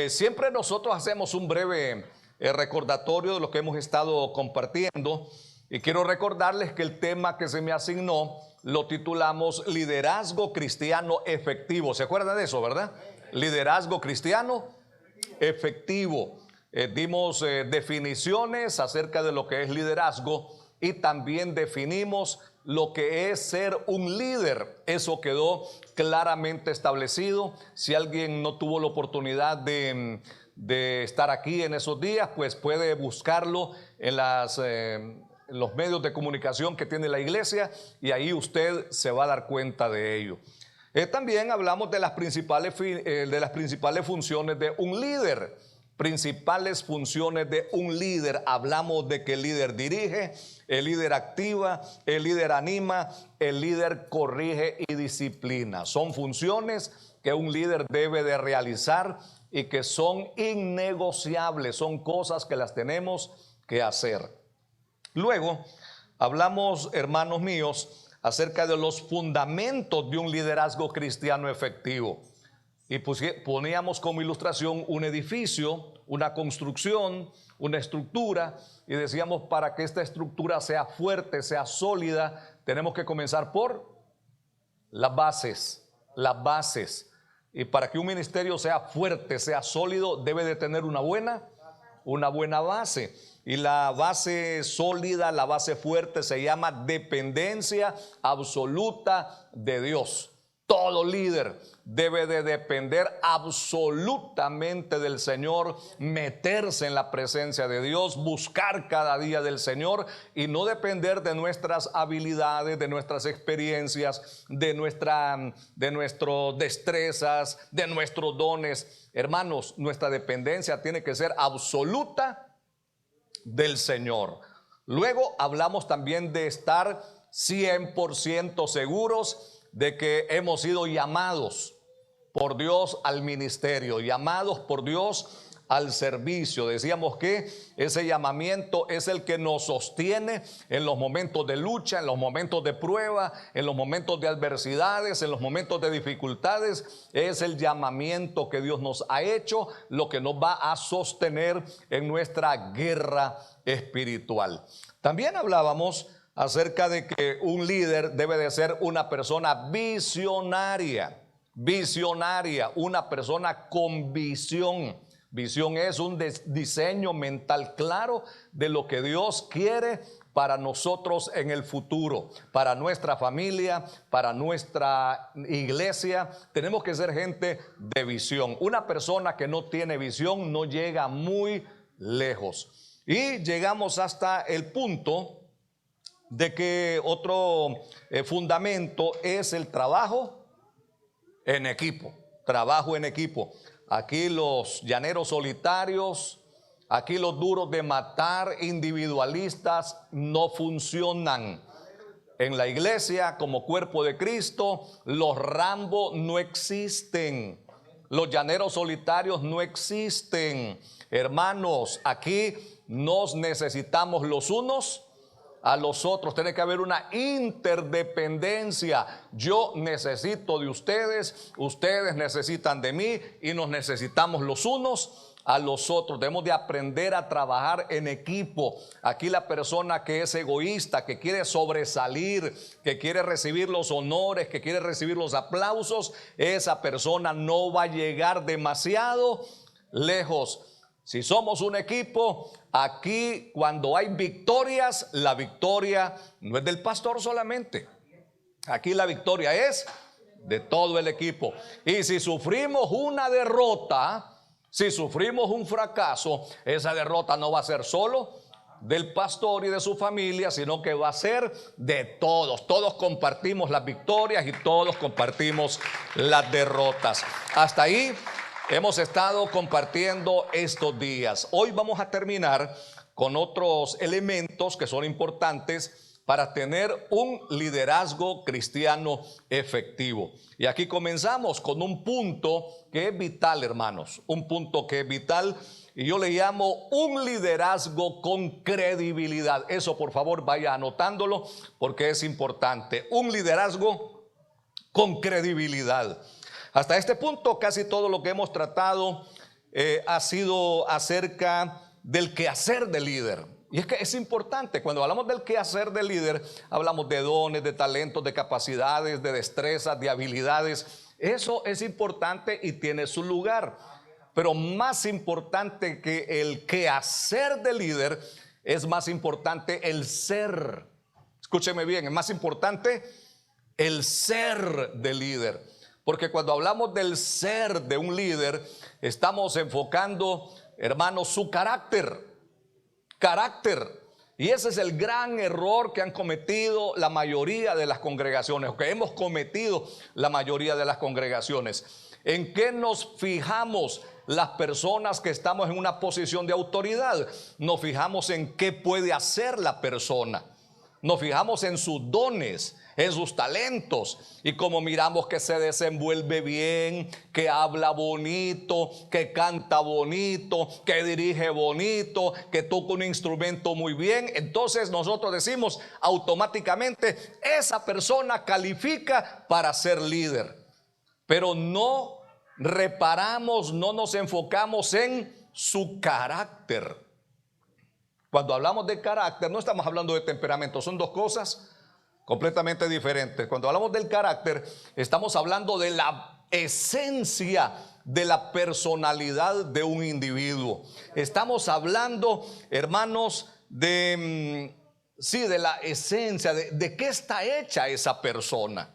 Siempre nosotros hacemos un breve recordatorio de lo que hemos estado compartiendo y quiero recordarles que el tema que se me asignó lo titulamos Liderazgo Cristiano Efectivo. ¿Se acuerdan de eso, verdad? Liderazgo Cristiano Efectivo. Dimos definiciones acerca de lo que es liderazgo y también definimos lo que es ser un líder. Eso quedó claramente establecido. Si alguien no tuvo la oportunidad de estar aquí en esos días, pues puede buscarlo en los medios de comunicación que tiene la iglesia y ahí usted se va a dar cuenta de ello. También hablamos de las principales funciones de un líder. Principales funciones de un líder. Hablamos de que el líder dirige, el líder activa, el líder anima, el líder corrige y disciplina. Son funciones que un líder debe de realizar y que son innegociables, son cosas que las tenemos que hacer. Luego hablamos, hermanos míos, acerca de los fundamentos de un liderazgo cristiano efectivo. Y poníamos como ilustración un edificio, una construcción, una estructura, y decíamos, para que esta estructura sea fuerte, sea sólida, tenemos que comenzar por las bases, las bases. Y para que un ministerio sea fuerte, sea sólido, debe de tener una buena base. Y la base sólida, la base fuerte se llama dependencia absoluta de Dios. Todo líder debe de depender absolutamente del Señor, meterse en la presencia de Dios, buscar cada día del Señor y no depender de nuestras habilidades, de nuestras experiencias, de nuestras destrezas, de nuestros dones. Hermanos, nuestra dependencia tiene que ser absoluta del Señor. Luego hablamos también de estar 100% seguros de que hemos sido llamados por Dios al ministerio, llamados por Dios al servicio. Decíamos que ese llamamiento es el que nos sostiene en los momentos de lucha, en los momentos de prueba, en los momentos de adversidades, en los momentos de dificultades. Es el llamamiento que Dios nos ha hecho, lo que nos va a sostener en nuestra guerra espiritual. También hablábamos acerca de que un líder debe de ser una persona visionaria, una persona con visión. Visión es un diseño mental claro de lo que Dios quiere para nosotros en el futuro, para nuestra familia, para nuestra iglesia. Tenemos que ser gente de visión. Una persona que no tiene visión no llega muy lejos. Y llegamos hasta el punto de que otro fundamento es el trabajo en equipo. Trabajo en equipo. Aquí los llaneros solitarios, aquí los duros de matar, individualistas, no funcionan. En la iglesia, como cuerpo de Cristo, los Rambo no existen. Los llaneros solitarios no existen. Hermanos, aquí nos necesitamos los unos a los otros. Tiene que haber una interdependencia. Yo necesito de ustedes, ustedes necesitan de mí y nos necesitamos los unos a los otros. Debemos de aprender a trabajar en equipo. Aquí la persona que es egoísta, que quiere sobresalir, que quiere recibir los honores, que quiere recibir los aplausos, esa persona no va a llegar demasiado lejos. Si somos un equipo, aquí cuando hay victorias, la victoria no es del pastor solamente. Aquí la victoria es de todo el equipo. Y si sufrimos una derrota, si sufrimos un fracaso, esa derrota no va a ser solo del pastor y de su familia, sino que va a ser de todos. Todos compartimos las victorias y todos compartimos las derrotas. Hasta ahí hemos estado compartiendo estos días. Hoy vamos a terminar con otros elementos que son importantes para tener un liderazgo cristiano efectivo. Y aquí comenzamos con un punto que es vital, hermanos. Un punto que es vital y yo le llamo un liderazgo con credibilidad. Eso, por favor, vaya anotándolo porque es importante. Un liderazgo con credibilidad. Hasta este punto, casi todo lo que hemos tratado ha sido acerca del quehacer del líder. Y es que es importante, cuando hablamos del quehacer del líder, hablamos de dones, de talentos, de capacidades, de destrezas, de habilidades. Eso es importante y tiene su lugar. Pero más importante que el quehacer del líder, es más importante el ser. Escúcheme bien, es más importante el ser del líder. Porque cuando hablamos del ser de un líder, estamos enfocando, hermanos, su carácter. Y ese es el gran error que han cometido la mayoría de las congregaciones, o que hemos cometido la mayoría de las congregaciones. ¿En qué nos fijamos las personas que estamos en una posición de autoridad? Nos fijamos en qué puede hacer la persona. Nos fijamos en sus dones, en sus talentos, y como miramos que se desenvuelve bien, que habla bonito, que canta bonito, que dirige bonito, que toca un instrumento muy bien, entonces nosotros decimos automáticamente, esa persona califica para ser líder. Pero no reparamos, no nos enfocamos en su carácter. Cuando hablamos de carácter, no estamos hablando de temperamento, son dos cosas completamente diferentes. Cuando hablamos del carácter, estamos hablando de la esencia de la personalidad de un individuo. Estamos hablando, hermanos, de la esencia, de qué está hecha esa persona.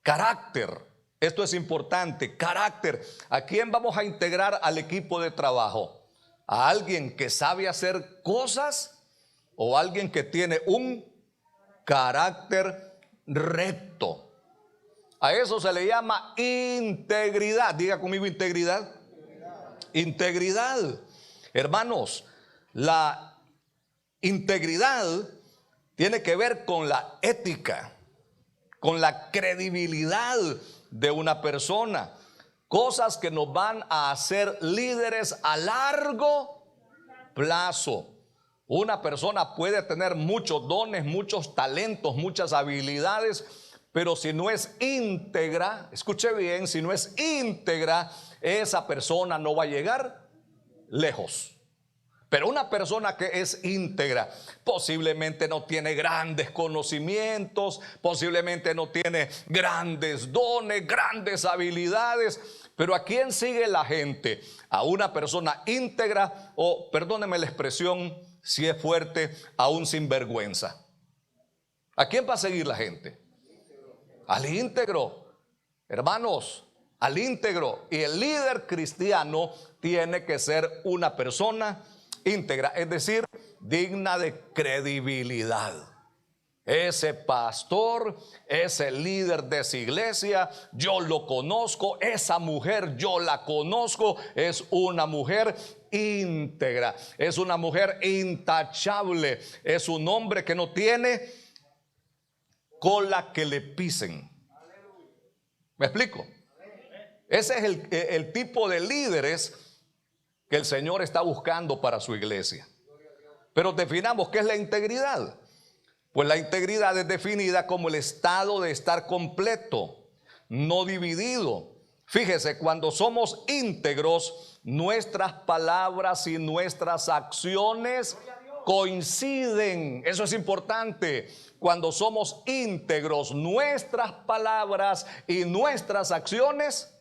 Carácter, esto es importante, carácter. ¿A quién vamos a integrar al equipo de trabajo? ¿A alguien que sabe hacer cosas o alguien que tiene un carácter recto? A eso se le llama integridad. Diga conmigo, integridad. Integridad. Hermanos, la integridad tiene que ver con la ética, con la credibilidad de una persona. Cosas que nos van a hacer líderes a largo plazo. Una persona puede tener muchos dones, muchos talentos, muchas habilidades, pero si no es íntegra, escuche bien, si no es íntegra, esa persona no va a llegar lejos. Pero una persona que es íntegra posiblemente no tiene grandes conocimientos, posiblemente no tiene grandes dones, grandes habilidades. Pero ¿a quién sigue la gente? A una persona íntegra, o perdóneme la expresión si es fuerte, a un sinvergüenza. ¿A quién va a seguir la gente? Al íntegro, hermanos, al íntegro. Y el líder cristiano tiene que ser una persona íntegra, es decir, digna de credibilidad. Ese pastor, ese líder de esa iglesia, yo lo conozco, esa mujer yo la conozco, es una mujer íntegra, es una mujer intachable, es un hombre que no tiene cola que le pisen. ¿Me explico? Ese es el tipo de líderes que el Señor está buscando para su iglesia. Pero definamos qué es la integridad. Pues la integridad es definida como el estado de estar completo, no dividido. Fíjese, cuando somos íntegros, nuestras palabras y nuestras acciones coinciden. Eso es importante. Cuando somos íntegros, nuestras palabras y nuestras acciones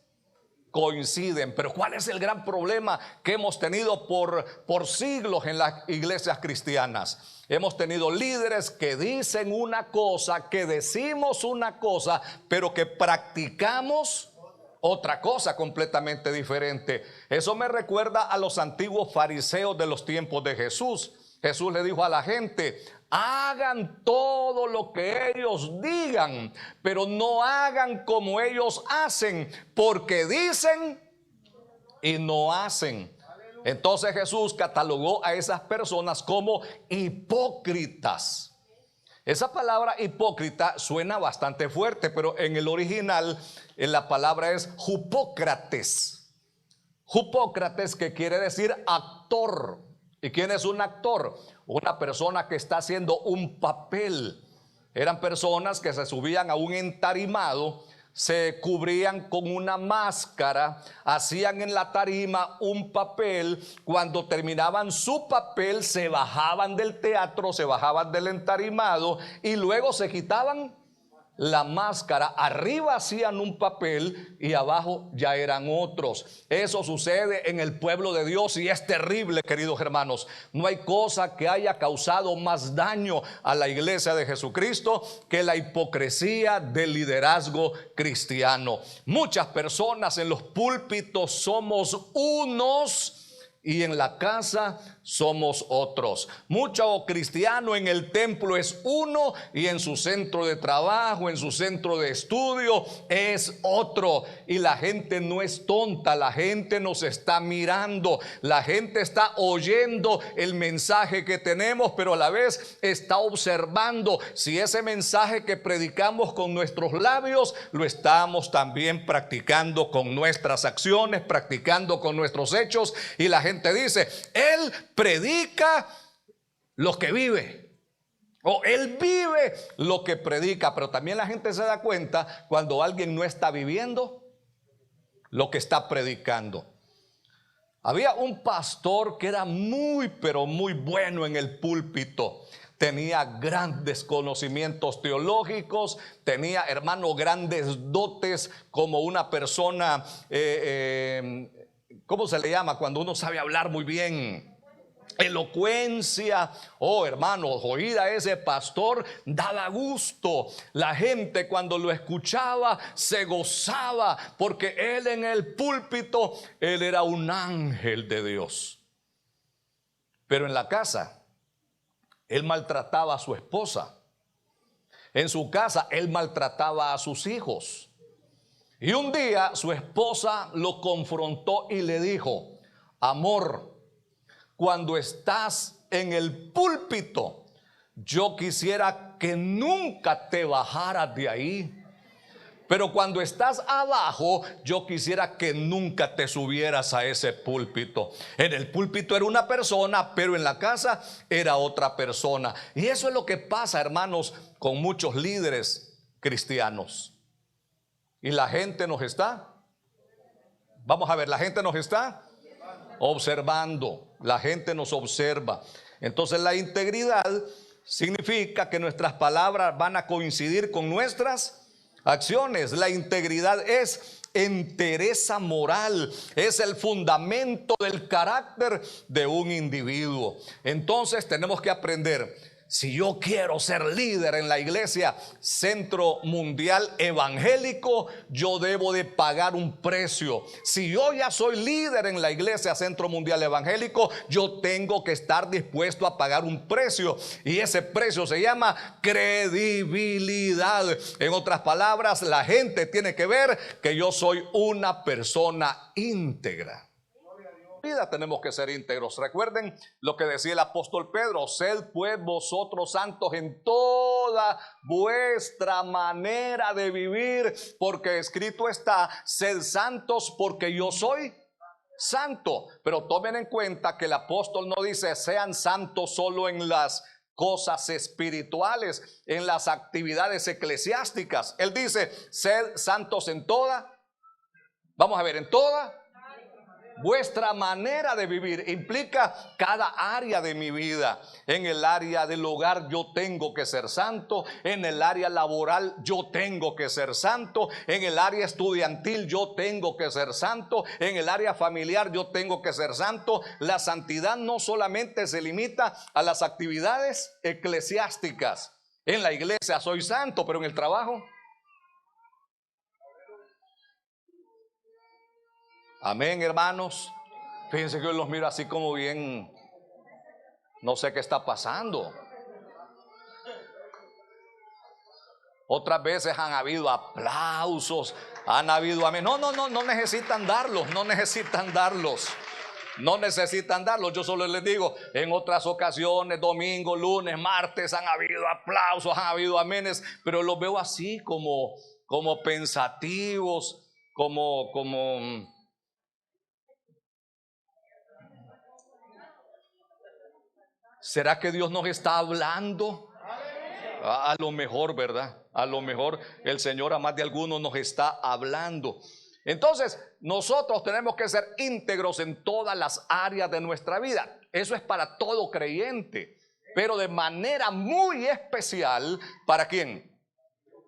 coinciden. Pero ¿cuál es el gran problema que hemos tenido por siglos en las iglesias cristianas? Hemos tenido líderes que dicen una cosa, que decimos una cosa, pero que practicamos otra cosa completamente diferente. Eso me recuerda a los antiguos fariseos de los tiempos de Jesús. Jesús le dijo a la gente: hagan todo lo que ellos digan, pero no hagan como ellos hacen, porque dicen y no hacen. Entonces Jesús catalogó a esas personas como hipócritas. Esa palabra hipócrita suena bastante fuerte, pero en el original la palabra es jupócrates. Jupócrates, que quiere decir actor. ¿Y quién es un actor? Una persona que está haciendo un papel. Eran personas que se subían a un entarimado, se cubrían con una máscara, hacían en la tarima un papel. Cuando terminaban su papel, se bajaban del teatro, se bajaban del entarimado y luego se quitaban la máscara. Arriba hacían un papel y abajo ya eran otros. Eso sucede en el pueblo de Dios y es terrible, queridos hermanos. No hay cosa que haya causado más daño a la iglesia de Jesucristo que la hipocresía del liderazgo cristiano. Muchas personas en los púlpitos somos unos y en la casa somos otros. Mucho cristiano en el templo es uno y en su centro de trabajo, en su centro de estudio es otro. Y la gente no es tonta, la gente nos está mirando, la gente está oyendo el mensaje que tenemos, pero a la vez está observando si ese mensaje que predicamos con nuestros labios lo estamos también practicando con nuestras acciones, practicando con nuestros hechos. Y la gente dice: él predica lo que vive, o él vive lo que predica. Pero también la gente se da cuenta cuando alguien no está viviendo lo que está predicando. Había un pastor que era muy, pero muy bueno en el púlpito. Tenía grandes conocimientos teológicos, tenía, hermano, grandes dotes como una persona, ¿cómo se le llama? Cuando uno sabe hablar muy bien. Elocuencia. Oh, hermano, oír a ese pastor daba gusto. La gente cuando lo escuchaba se gozaba, porque él en el púlpito, él era un ángel de Dios. Pero en la casa, él maltrataba a su esposa. En su casa, él maltrataba a sus hijos. Y un día su esposa lo confrontó y le dijo: amor, cuando estás en el púlpito, yo quisiera que nunca te bajaras de ahí. Pero cuando estás abajo, yo quisiera que nunca te subieras a ese púlpito. En el púlpito era una persona, pero en la casa era otra persona. Y eso es lo que pasa, hermanos, con muchos líderes cristianos. Y la gente nos está, vamos a ver, la gente nos está observando. La gente nos observa. Entonces la integridad significa que nuestras palabras van a coincidir con nuestras acciones. La integridad es entereza moral, es el fundamento del carácter de un individuo. Entonces tenemos que aprender: si yo quiero ser líder en la iglesia Centro Mundial Evangélico, yo debo de pagar un precio. Si yo ya soy líder en la iglesia Centro Mundial Evangélico, yo tengo que estar dispuesto a pagar un precio. Y ese precio se llama credibilidad. En otras palabras, la gente tiene que ver que yo soy una persona íntegra. Tenemos que ser íntegros. Recuerden lo que decía el apóstol Pedro: sed pues vosotros santos en toda vuestra manera de vivir, porque escrito está: sed santos porque yo soy santo. Pero tomen en cuenta que el apóstol no dice sean santos solo en las cosas espirituales, en las actividades eclesiásticas. Él dice: sed santos en toda, vamos a ver, en toda vuestra manera de vivir. Implica cada área de mi vida. En el área del hogar yo tengo que ser santo. En el área laboral yo tengo que ser santo. En el área estudiantil yo tengo que ser santo. En el área familiar yo tengo que ser santo. La santidad no solamente se limita a las actividades eclesiásticas. En la iglesia soy santo, pero en el trabajo. Amén, hermanos. Fíjense que yo los miro así como bien, no sé qué está pasando. Otras veces han habido aplausos, han habido amén. No necesitan darlos, no necesitan darlos. No necesitan darlos. Yo solo les digo, en otras ocasiones, domingo, lunes, martes, han habido aplausos, han habido amenes, pero los veo así como pensativos, como ¿será que Dios nos está hablando? A lo mejor, ¿verdad? A lo mejor el Señor a más de algunos nos está hablando. Entonces, nosotros tenemos que ser íntegros en todas las áreas de nuestra vida. Eso es para todo creyente, pero de manera muy especial, ¿para quién?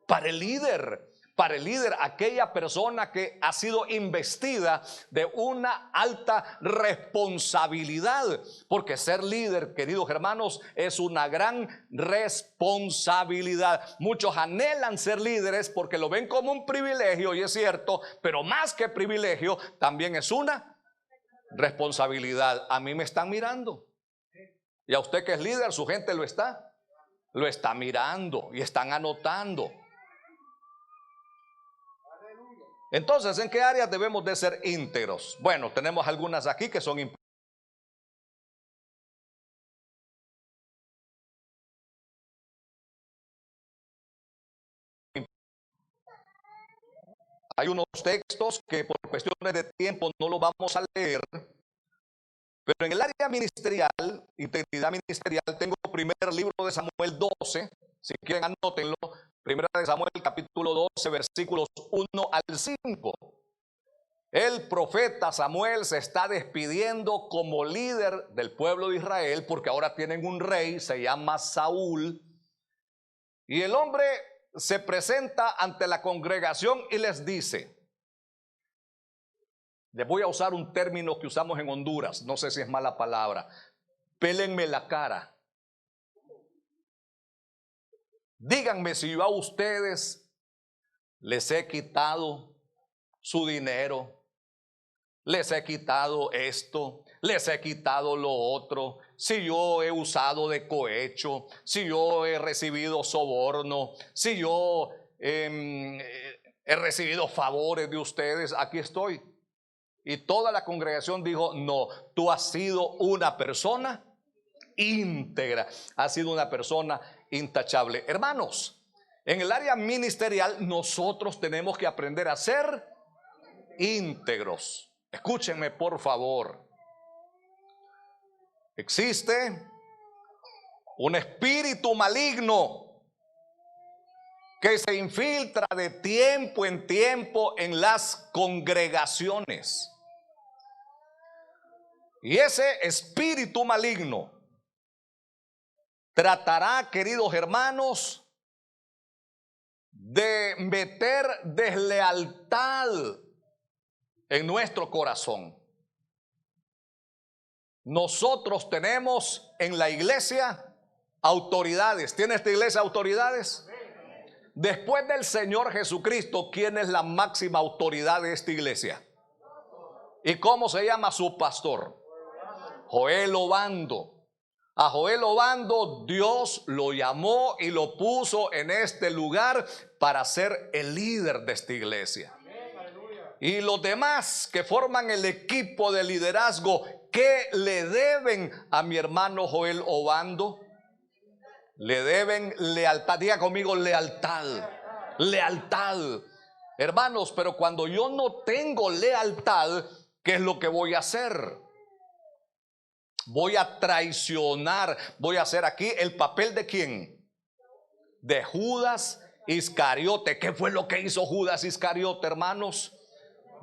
Para el líder. Para el líder, aquella persona que ha sido investida de una alta responsabilidad. Porque ser líder, queridos hermanos, es una gran responsabilidad. Muchos anhelan ser líderes porque lo ven como un privilegio, y es cierto, pero más que privilegio, también es una responsabilidad. A mí me están mirando. Y a usted que es líder, su gente lo está mirando y están anotando. Entonces, ¿en qué áreas debemos de ser íntegros? Bueno, tenemos algunas aquí que son importantes. Hay unos textos que por cuestiones de tiempo no los vamos a leer, pero en el área ministerial, integridad ministerial, tengo el primer libro de Samuel 12, si quieren anótenlo, primera de Samuel capítulo 12, versículos 1 al 5. El profeta Samuel se está despidiendo como líder del pueblo de Israel porque ahora tienen un rey, se llama Saúl. Y el hombre se presenta ante la congregación y les dice, les voy a usar un término que usamos en Honduras, no sé si es mala palabra, pélenme la cara. Díganme si yo a ustedes les he quitado su dinero, les he quitado esto, les he quitado lo otro, si yo he usado de cohecho, si yo he recibido soborno, si yo he recibido favores de ustedes, aquí estoy. Y toda la congregación dijo, no, tú has sido una persona íntegra, has sido una persona intachable. Hermanos, en el área ministerial nosotros tenemos que aprender a ser íntegros. Escúchenme por favor. Existe un espíritu maligno que se infiltra de tiempo en tiempo en las congregaciones. Y ese espíritu maligno tratará, queridos hermanos, de meter deslealtad en nuestro corazón. Nosotros tenemos en la iglesia autoridades. ¿Tiene esta iglesia autoridades? Después del Señor Jesucristo, ¿quién es la máxima autoridad de esta iglesia? ¿Y cómo se llama su pastor? Joel Obando. A Joel Obando Dios lo llamó y lo puso en este lugar para ser el líder de esta iglesia. Y los demás que forman el equipo de liderazgo, ¿qué le deben a mi hermano Joel Obando? Le deben lealtad. Diga conmigo, lealtad. Lealtad. Hermanos, pero cuando yo no tengo lealtad, ¿qué es lo que voy a hacer? Voy a traicionar. Voy a hacer aquí el papel de ¿quién? De Judas Iscariote. ¿Qué fue lo que hizo Judas Iscariote, hermanos?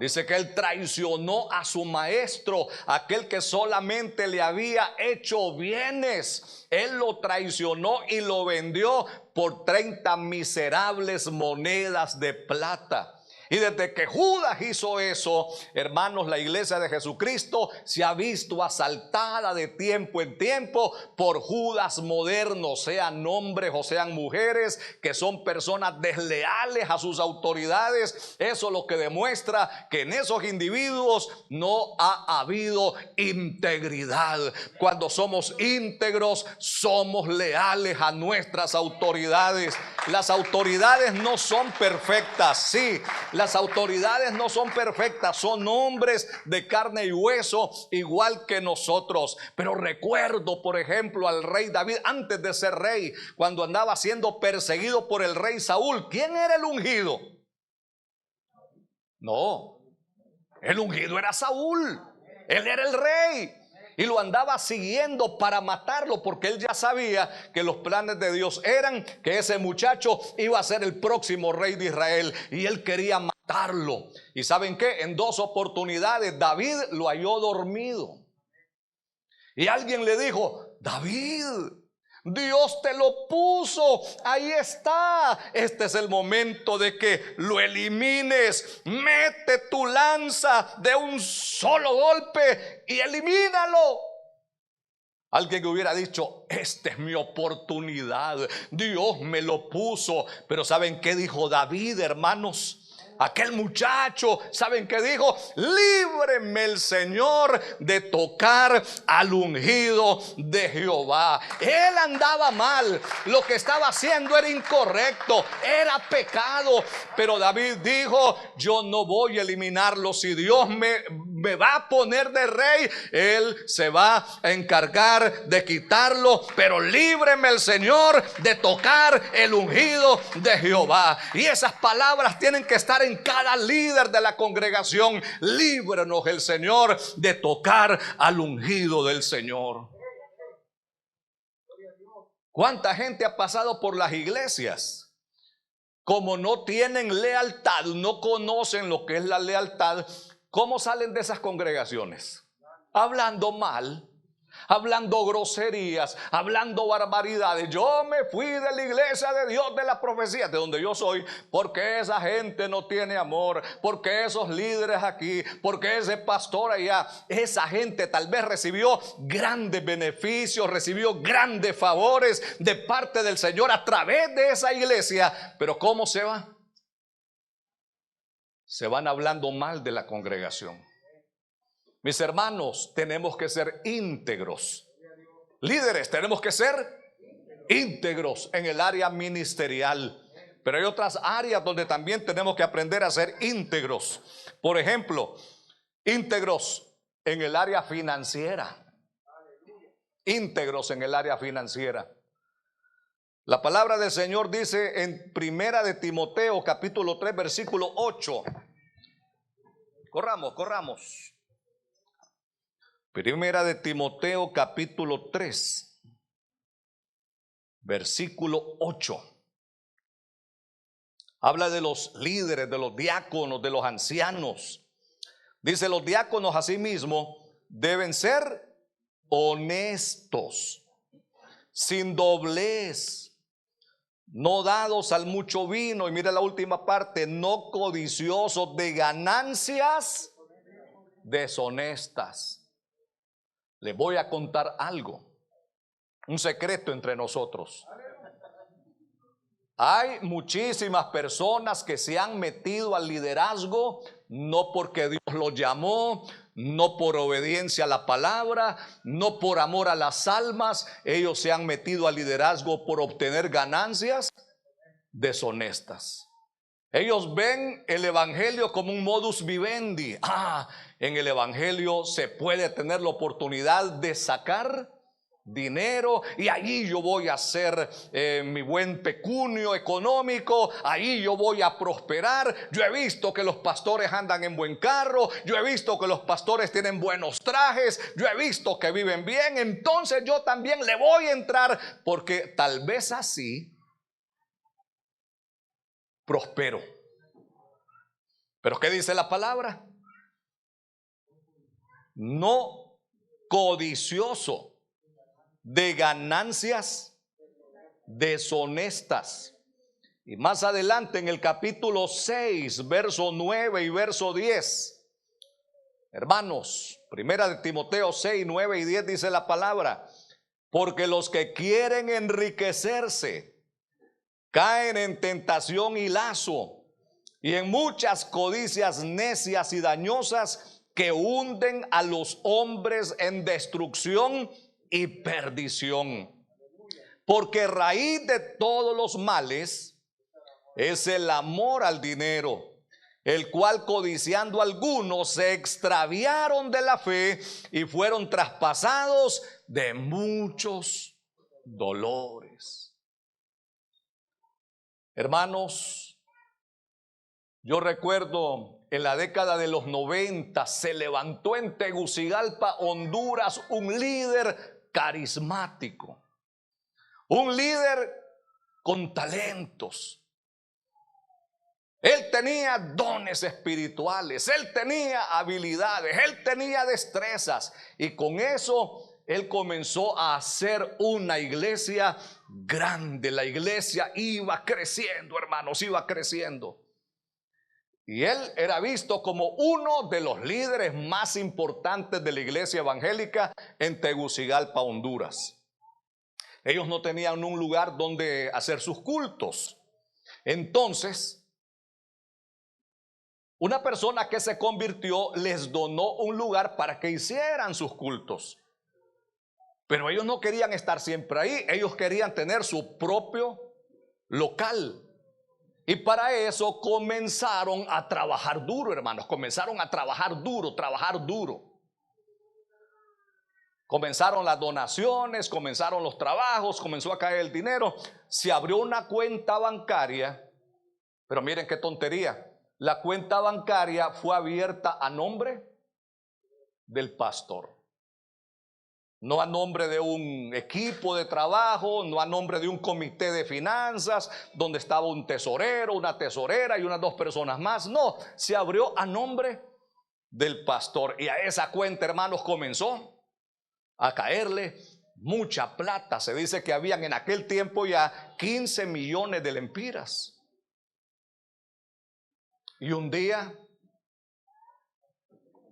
Dice que él traicionó a su maestro, aquel que solamente le había hecho bienes. Él lo traicionó y lo vendió por 30 miserables monedas de plata. Y desde que Judas hizo eso, hermanos, la iglesia de Jesucristo se ha visto asaltada de tiempo en tiempo por Judas modernos, sean hombres o sean mujeres, que son personas desleales a sus autoridades. Eso es lo que demuestra que en esos individuos no ha habido integridad. Cuando somos íntegros, somos leales a nuestras autoridades. Las autoridades no son perfectas, sí. Las autoridades no son perfectas, son hombres de carne y hueso igual que nosotros. Pero recuerdo, por ejemplo, al rey David antes de ser rey, cuando andaba siendo perseguido por el rey Saúl. ¿Quién era el ungido? No, el ungido era Saúl. Él era el rey. y lo andaba siguiendo para matarlo, porque él ya sabía que los planes de Dios eran que ese muchacho iba a ser el próximo rey de Israel, y él quería matarlo. ¿Y saben qué? En 2 oportunidades David lo halló dormido, y alguien le dijo: David, Dios te lo puso, ahí está, este es el momento de que lo elimines. Mete tu lanza de un solo golpe y elimínalo. Alguien hubiera dicho: esta es mi oportunidad, Dios me lo puso. Pero ¿saben qué dijo David, hermanos? Aquel muchacho, ¿saben qué dijo? Líbreme el Señor de tocar al ungido de Jehová. Él andaba mal, lo que estaba haciendo era incorrecto, era pecado. Pero David dijo: yo no voy a eliminarlo. Si Dios me va a poner de rey, Él se va a encargar de quitarlo. Pero líbreme el Señor de tocar el ungido de Jehová. Y esas palabras tienen que estar en cada líder de la congregación. Líbranos el Señor de tocar al ungido del Señor. ¿Cuánta gente ha pasado por las iglesias? Como no tienen lealtad, no conocen lo que es la lealtad, ¿cómo salen de esas congregaciones? Hablando mal, hablando groserías, hablando barbaridades. Yo me fui de la iglesia de Dios de la profecía, de donde yo soy, porque esa gente no tiene amor, porque esos líderes aquí, porque ese pastor allá. Esa gente tal vez recibió grandes beneficios, recibió grandes favores de parte del Señor a través de esa iglesia, pero ¿cómo se va? Se van hablando mal de la congregación. Mis hermanos, tenemos que ser íntegros. Líderes, tenemos que ser íntegros en el área ministerial. Pero hay otras áreas donde también tenemos que aprender a ser íntegros. Por ejemplo, íntegros en el área financiera. Íntegros en el área financiera. La palabra del Señor dice en Primera de Timoteo capítulo 3 versículo 8. Corramos. Primera de Timoteo capítulo 3 versículo 8. Habla de los líderes, de los diáconos, de los ancianos. Dice: los diáconos asimismo deben ser honestos, sin doblez, no dados al mucho vino. Y mire la última parte: no codiciosos de ganancias deshonestas. Les voy a contar algo, un secreto entre nosotros. Hay muchísimas personas que se han metido al liderazgo no porque Dios los llamó, no por obediencia a la palabra, no por amor a las almas. Ellos se han metido al liderazgo por obtener ganancias deshonestas. Ellos ven el evangelio como un modus vivendi. En el evangelio se puede tener la oportunidad de sacar dinero, y ahí yo voy a hacer mi buen pecunio económico, ahí yo voy a prosperar. Yo he visto que los pastores andan en buen carro, yo he visto que los pastores tienen buenos trajes, yo he visto que viven bien, entonces yo también le voy a entrar, porque tal vez así prospero. Pero ¿qué dice la palabra? No codicioso de ganancias deshonestas. Y más adelante en el capítulo 6, verso 9 y verso 10. Hermanos, Primera de Timoteo 6, 9 y 10 dice la palabra: porque los que quieren enriquecerse caen en tentación y lazo, y en muchas codicias necias y dañosas que hunden a los hombres en destrucción y perdición. Porque raíz de todos los males es el amor al dinero, el cual codiciando algunos se extraviaron de la fe y fueron traspasados de muchos dolores. Hermanos, Yo recuerdo en la década de los 90 se levantó en Tegucigalpa, Honduras, un líder carismático, un líder con talentos. Él tenía dones espirituales, él tenía habilidades, él tenía destrezas, y con eso él comenzó a hacer una iglesia grande. La iglesia iba creciendo, hermanos, iba creciendo. Y él era visto como uno de los líderes más importantes de la iglesia evangélica en Tegucigalpa, Honduras. Ellos no tenían un lugar donde hacer sus cultos. Entonces, una persona que se convirtió les donó un lugar para que hicieran sus cultos. Pero ellos no querían estar siempre ahí, ellos querían tener su propio local. Y para eso comenzaron a trabajar duro, hermanos. Comenzaron a trabajar duro, trabajar duro. Comenzaron las donaciones, comenzaron los trabajos, comenzó a caer el dinero. Se abrió una cuenta bancaria, pero miren qué tontería. La cuenta bancaria fue abierta a nombre del pastor. No a nombre de un equipo de trabajo, no a nombre de un comité de finanzas, donde estaba un tesorero, una tesorera y unas 2 personas más. No, se abrió a nombre del pastor. Y a esa cuenta, hermanos, comenzó a caerle mucha plata. Se dice que habían en aquel tiempo ya 15 millones de lempiras. Y un día,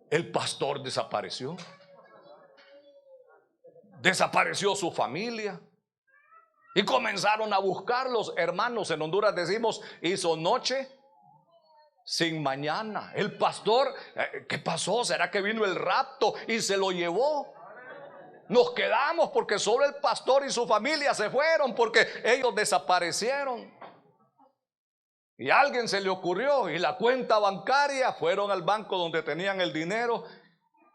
el pastor desapareció. Desapareció su familia y comenzaron a buscarlos. Hermanos, en Honduras decimos, hizo noche sin mañana. El pastor, ¿qué pasó? ¿Será que vino el rapto y se lo llevó? Nos quedamos porque solo el pastor y su familia se fueron, porque ellos desaparecieron. Y a alguien se le ocurrió, y la cuenta bancaria, fueron al banco donde tenían el dinero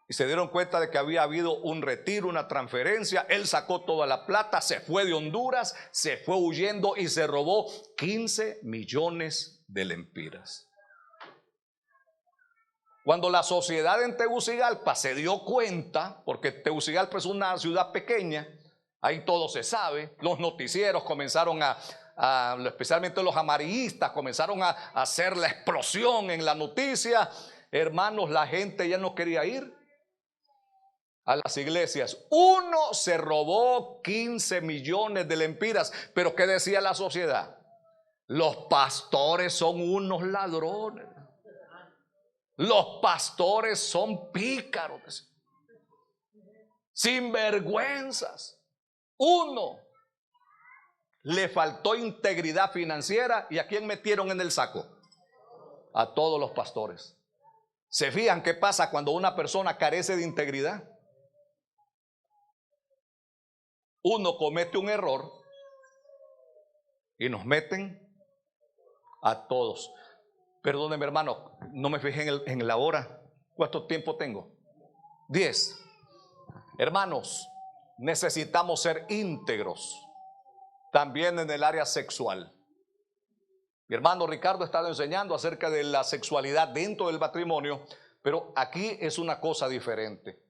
y se dieron cuenta de que había habido un retiro, una transferencia. Él sacó toda la plata, se fue de Honduras, se fue huyendo y se robó 15 millones de lempiras. Cuando la sociedad en Tegucigalpa se dio cuenta, porque Tegucigalpa es una ciudad pequeña, ahí todo se sabe, los noticieros comenzaron especialmente los amarillistas, comenzaron a hacer la explosión en la noticia. Hermanos, la gente ya no quería ir a las iglesias. Uno se robó 15 millones de lempiras. Pero ¿qué decía la sociedad? Los pastores son unos ladrones. Los pastores son pícaros, sinvergüenzas. Uno, le faltó integridad financiera. ¿Y a quién metieron en el saco? A todos los pastores. ¿Se fijan qué pasa cuando una persona carece de integridad? Uno comete un error y nos meten a todos. Perdóneme, hermano, no me fijé en la hora. ¿Cuánto tiempo tengo? 10. Hermanos, necesitamos ser íntegros también en el área sexual. Mi hermano Ricardo ha estado enseñando acerca de la sexualidad dentro del matrimonio, pero aquí es una cosa diferente.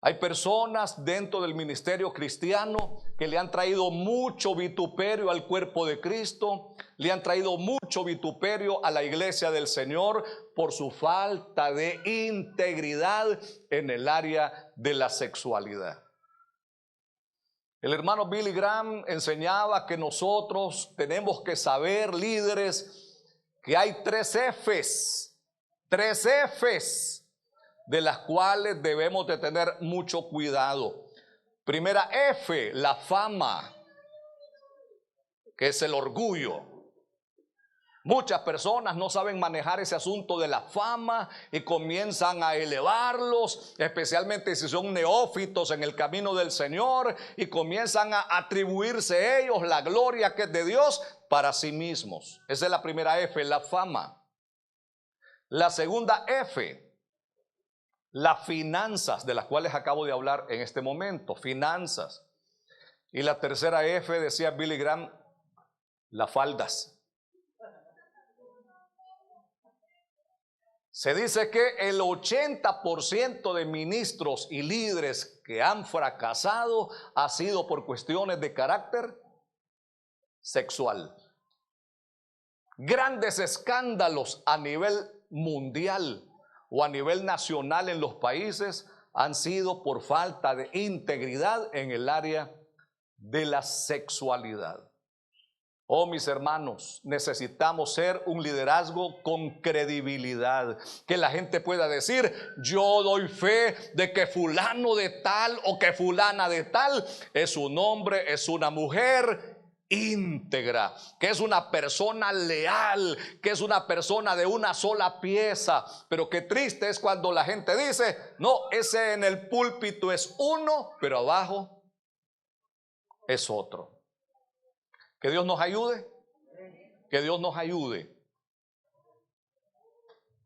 Hay personas dentro del ministerio cristiano que le han traído mucho vituperio al cuerpo de Cristo, le han traído mucho vituperio a la iglesia del Señor por su falta de integridad en el área de la sexualidad. El hermano Billy Graham enseñaba que nosotros tenemos que saber, líderes, que hay 3 Fs, 3 Fs, de las cuales debemos de tener mucho cuidado. Primera F, la fama, que es el orgullo. Muchas personas no saben manejar ese asunto de la fama y comienzan a elevarlos, especialmente si son neófitos en el camino del Señor, y comienzan a atribuirse ellos la gloria que es de Dios para sí mismos. Esa es la primera F, la fama. La segunda F, las finanzas, de las cuales acabo de hablar en este momento, finanzas. Y la tercera F, decía Billy Graham, las faldas. Se dice que el 80% de ministros y líderes que han fracasado ha sido por cuestiones de carácter sexual. Grandes escándalos a nivel mundial o a nivel nacional en los países han sido por falta de integridad en el área de la sexualidad. Oh, mis hermanos, necesitamos ser un liderazgo con credibilidad, que la gente pueda decir: yo doy fe de que fulano de tal o que fulana de tal es un hombre, es una mujer íntegra, que es una persona leal, que es una persona de una sola pieza. Pero qué triste es cuando la gente dice: no, ese en el púlpito es uno, pero abajo es otro. Que Dios nos ayude, que Dios nos ayude.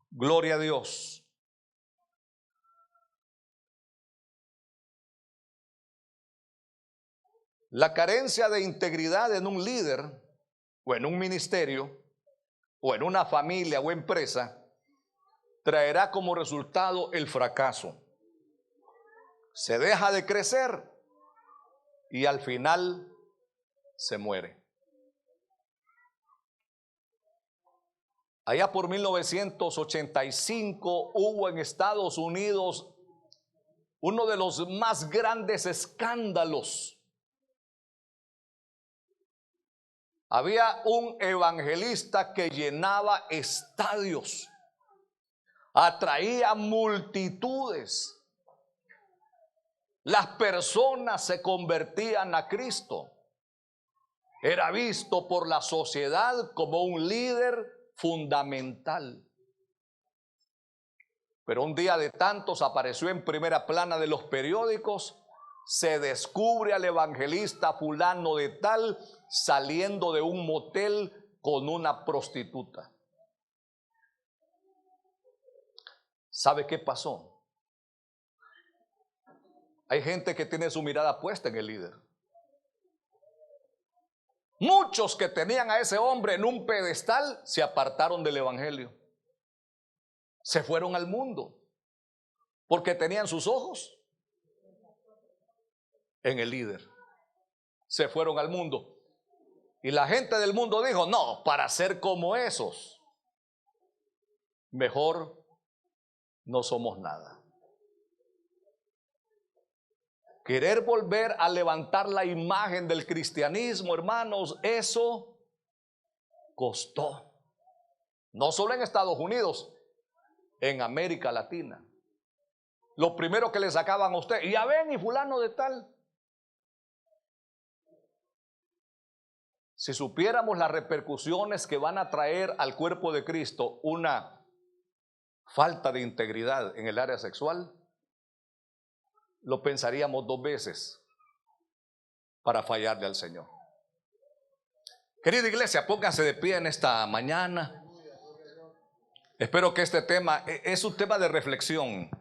Gloria a Dios. La carencia de integridad en un líder o en un ministerio o en una familia o empresa traerá como resultado el fracaso. Se deja de crecer y al final se muere. Allá por 1985 hubo en Estados Unidos uno de los más grandes escándalos. Había un evangelista que llenaba estadios, atraía multitudes. Las personas se convertían a Cristo. Era visto por la sociedad como un líder fundamental. Pero un día de tantos apareció en primera plana de los periódicos. Se descubre al evangelista fulano de tal saliendo de un motel con una prostituta. ¿Sabe qué pasó? Hay gente que tiene su mirada puesta en el líder. Muchos que tenían a ese hombre en un pedestal se apartaron del evangelio. Se fueron al mundo porque tenían sus ojos en el líder. Se fueron al mundo. Y la gente del mundo dijo: no, para ser como esos, mejor no somos nada. Querer volver a levantar la imagen del cristianismo, hermanos, eso costó. No solo en Estados Unidos, en América Latina. Lo primero que le sacaban a usted: y ya ven, y fulano de tal. Si supiéramos las repercusiones que van a traer al cuerpo de Cristo una falta de integridad en el área sexual, lo pensaríamos dos veces para fallarle al Señor. Querida iglesia, pónganse de pie en esta mañana. Espero que este tema es un tema de reflexión.